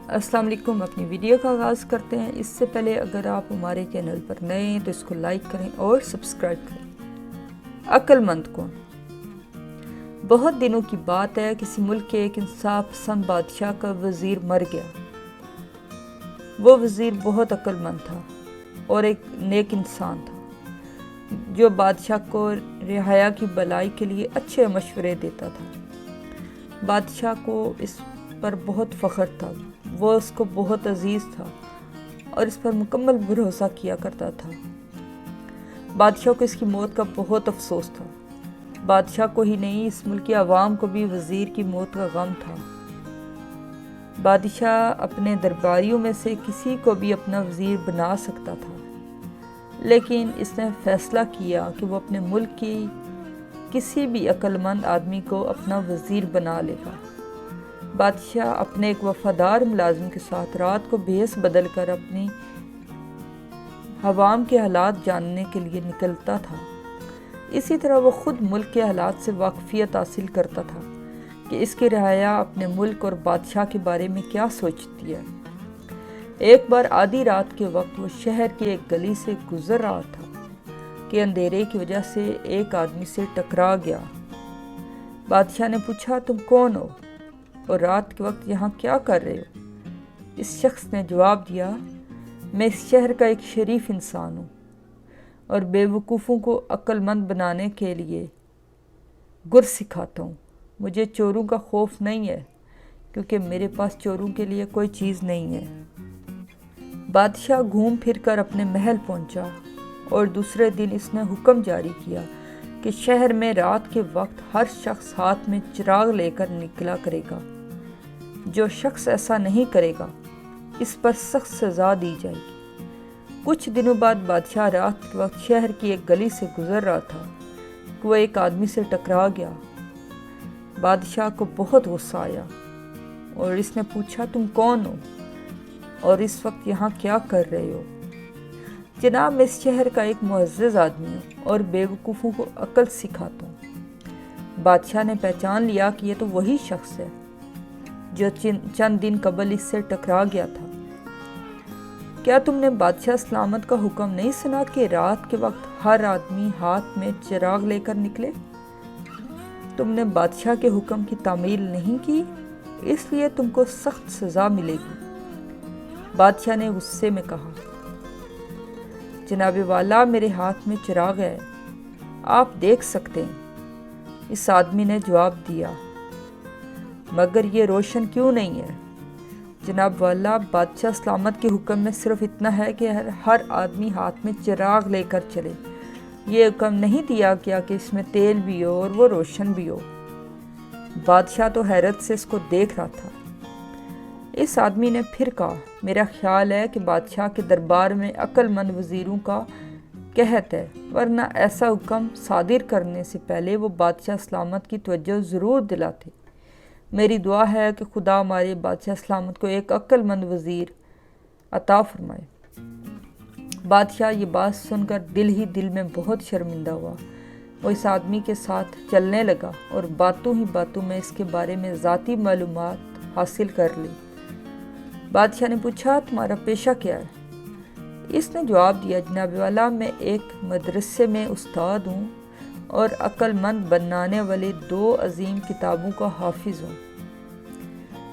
السلام علیکم۔ اپنی ویڈیو کا آغاز کرتے ہیں۔ اس سے پہلے اگر آپ ہمارے چینل پر نئے ہیں تو اس کو لائک کریں اور سبسکرائب کریں۔ عقل مند کون؟ بہت دنوں کی بات ہے، کسی ملک کے ایک انصاف پسند بادشاہ کا وزیر مر گیا۔ وہ وزیر بہت عقل مند تھا اور ایک نیک انسان تھا جو بادشاہ کو رعایا کی بھلائی کے لیے اچھے مشورے دیتا تھا۔ بادشاہ کو اس پر بہت فخر تھا، وہ اس کو بہت عزیز تھا اور اس پر مکمل بھروسہ کیا کرتا تھا۔ بادشاہ کو اس کی موت کا بہت افسوس تھا۔ بادشاہ کو ہی نہیں، اس ملک کی عوام کو بھی وزیر کی موت کا غم تھا۔ بادشاہ اپنے درباریوں میں سے کسی کو بھی اپنا وزیر بنا سکتا تھا، لیکن اس نے فیصلہ کیا کہ وہ اپنے ملک کی کسی بھی عقل مند آدمی کو اپنا وزیر بنا لے گا۔ بادشاہ اپنے ایک وفادار ملازم کے ساتھ رات کو بھیس بدل کر اپنی عوام کے حالات جاننے کے لیے نکلتا تھا۔ اسی طرح وہ خود ملک کے حالات سے واقفیت حاصل کرتا تھا کہ اس کی رعایا اپنے ملک اور بادشاہ کے بارے میں کیا سوچتی ہے۔ ایک بار آدھی رات کے وقت وہ شہر کی ایک گلی سے گزر رہا تھا کہ اندھیرے کی وجہ سے ایک آدمی سے ٹکرا گیا۔ بادشاہ نے پوچھا، تم کون ہو اور رات کے وقت یہاں کیا کر رہے ہو؟ اس شخص نے جواب دیا، میں اس شہر کا ایک شریف انسان ہوں اور بے وقوفوں کو عقل مند بنانے کے لیے گر سکھاتا ہوں۔ مجھے چوروں کا خوف نہیں ہے کیونکہ میرے پاس چوروں کے لیے کوئی چیز نہیں ہے۔ بادشاہ گھوم پھر کر اپنے محل پہنچا اور دوسرے دن اس نے حکم جاری کیا کہ شہر میں رات کے وقت ہر شخص ہاتھ میں چراغ لے کر نکلا کرے گا۔ جو شخص ایسا نہیں کرے گا اس پر سخت سزا دی جائے گی۔ کچھ دنوں بعد بادشاہ رات کے وقت شہر کی ایک گلی سے گزر رہا تھا کہ وہ ایک آدمی سے ٹکرا گیا۔ بادشاہ کو بہت غصہ آیا اور اس نے پوچھا، تم کون ہو اور اس وقت یہاں کیا کر رہے ہو؟ جناب، میں اس شہر کا ایک معزز آدمی ہوں اور بے وقوفوں کو عقل سکھاتا ہوں۔ بادشاہ نے پہچان لیا کہ یہ تو وہی شخص ہے جو چند دن قبل اس سے ٹکرا گیا تھا۔ کیا تم نے بادشاہ سلامت کا حکم نہیں سنا کہ رات کے وقت ہر آدمی ہاتھ میں چراغ لے کر نکلے؟ تم نے بادشاہ کے حکم کی تعمیل نہیں کی، اس لیے تم کو سخت سزا ملے گی۔ بادشاہ نے غصے میں کہا، جناب والا، میرے ہاتھ میں چراغ ہے، آپ دیکھ سکتے ہیں۔ اس آدمی نے جواب دیا، مگر یہ روشن کیوں نہیں ہے؟ جناب والا، بادشاہ سلامت کے حکم میں صرف اتنا ہے کہ ہر آدمی ہاتھ میں چراغ لے کر چلے۔ یہ حکم نہیں دیا گیا کہ اس میں تیل بھی ہو اور وہ روشن بھی ہو۔ بادشاہ تو حیرت سے اس کو دیکھ رہا تھا۔ اس آدمی نے پھر کہا، میرا خیال ہے کہ بادشاہ کے دربار میں عقل مند وزیروں کا قحط ہے، ورنہ ایسا حکم صادر کرنے سے پہلے وہ بادشاہ سلامت کی توجہ ضرور دلاتے۔ میری دعا ہے کہ خدا ہمارے بادشاہ سلامت کو ایک عقل مند وزیر عطا فرمائے۔ بادشاہ یہ بات سن کر دل ہی دل میں بہت شرمندہ ہوا۔ وہ اس آدمی کے ساتھ چلنے لگا اور باتوں ہی باتوں میں اس کے بارے میں ذاتی معلومات حاصل کر لی۔ بادشاہ نے پوچھا، تمہارا پیشہ کیا ہے؟ اس نے جواب دیا، جناب والا، میں ایک مدرسے میں استاد ہوں اور عقل مند بنانے والے 2 عظیم کتابوں کا حافظ ہوں۔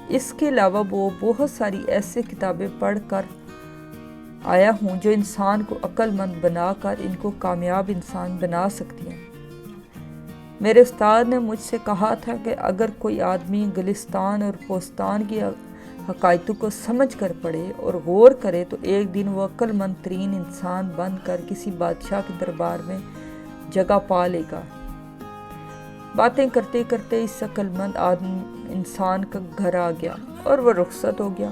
اس کے علاوہ وہ بہت ساری ایسے کتابیں پڑھ کر آیا ہوں جو انسان کو عقل مند بنا کر ان کو کامیاب انسان بنا سکتی ہیں۔ میرے استاد نے مجھ سے کہا تھا کہ اگر کوئی آدمی گلستان اور پوستان کی حقائق کو سمجھ کر پڑھے اور غور کرے تو ایک دن وہ عقل مند ترین انسان بن کر کسی بادشاہ کے دربار میں جگہ پا لے گا۔ باتیں کرتے کرتے اس عقل مند انسان کا گھر آ گیا اور وہ رخصت ہو گیا۔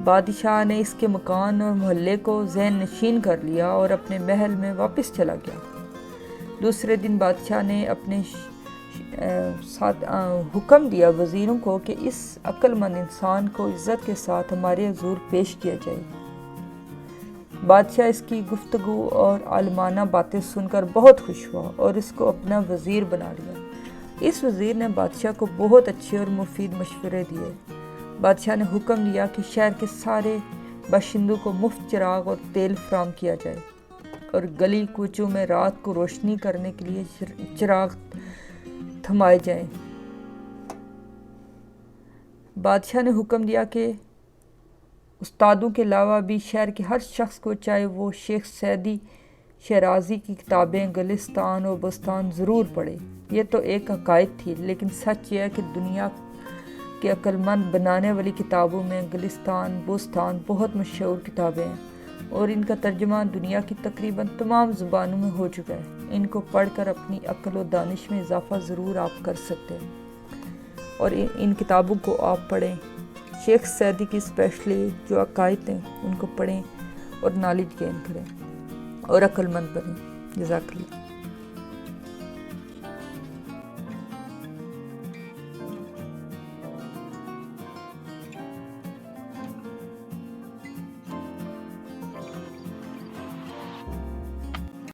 بادشاہ نے اس کے مکان اور محلے کو ذہن نشین کر لیا اور اپنے محل میں واپس چلا گیا۔ دوسرے دن بادشاہ نے اپنے ساتھ حکم دیا وزیروں کو کہ اس عقل مند انسان کو عزت کے ساتھ ہمارے حضور پیش کیا جائے۔ بادشاہ اس کی گفتگو اور عالمانہ باتیں سن کر بہت خوش ہوا اور اس کو اپنا وزیر بنا لیا۔ اس وزیر نے بادشاہ کو بہت اچھے اور مفید مشورے دیے۔ بادشاہ نے حکم دیا کہ شہر کے سارے باشندوں کو مفت چراغ اور تیل فراہم کیا جائے اور گلی کوچوں میں رات کو روشنی کرنے کے لیے چراغ تھمائے جائیں۔ بادشاہ نے حکم دیا کہ استادوں کے علاوہ بھی شہر کے ہر شخص کو، چاہے وہ شیخ سعدی شیرازی کی کتابیں گلستان اور بستان ضرور پڑھے۔ یہ تو ایک عقائد تھی، لیکن سچ یہ ہے کہ دنیا کے عقل مند بنانے والی کتابوں میں گلستان، بستان بہت مشہور کتابیں ہیں اور ان کا ترجمہ دنیا کی تقریباً تمام زبانوں میں ہو چکا ہے۔ ان کو پڑھ کر اپنی عقل و دانش میں اضافہ ضرور آپ کر سکتے ہیں اور ان کتابوں کو آپ پڑھیں۔ شیخ سعدی کی اسپیشلی جو عقائد ہیں ان کو پڑھیں اور نالج گین کریں اور عقل مند بنیں۔ جزاک اللہ۔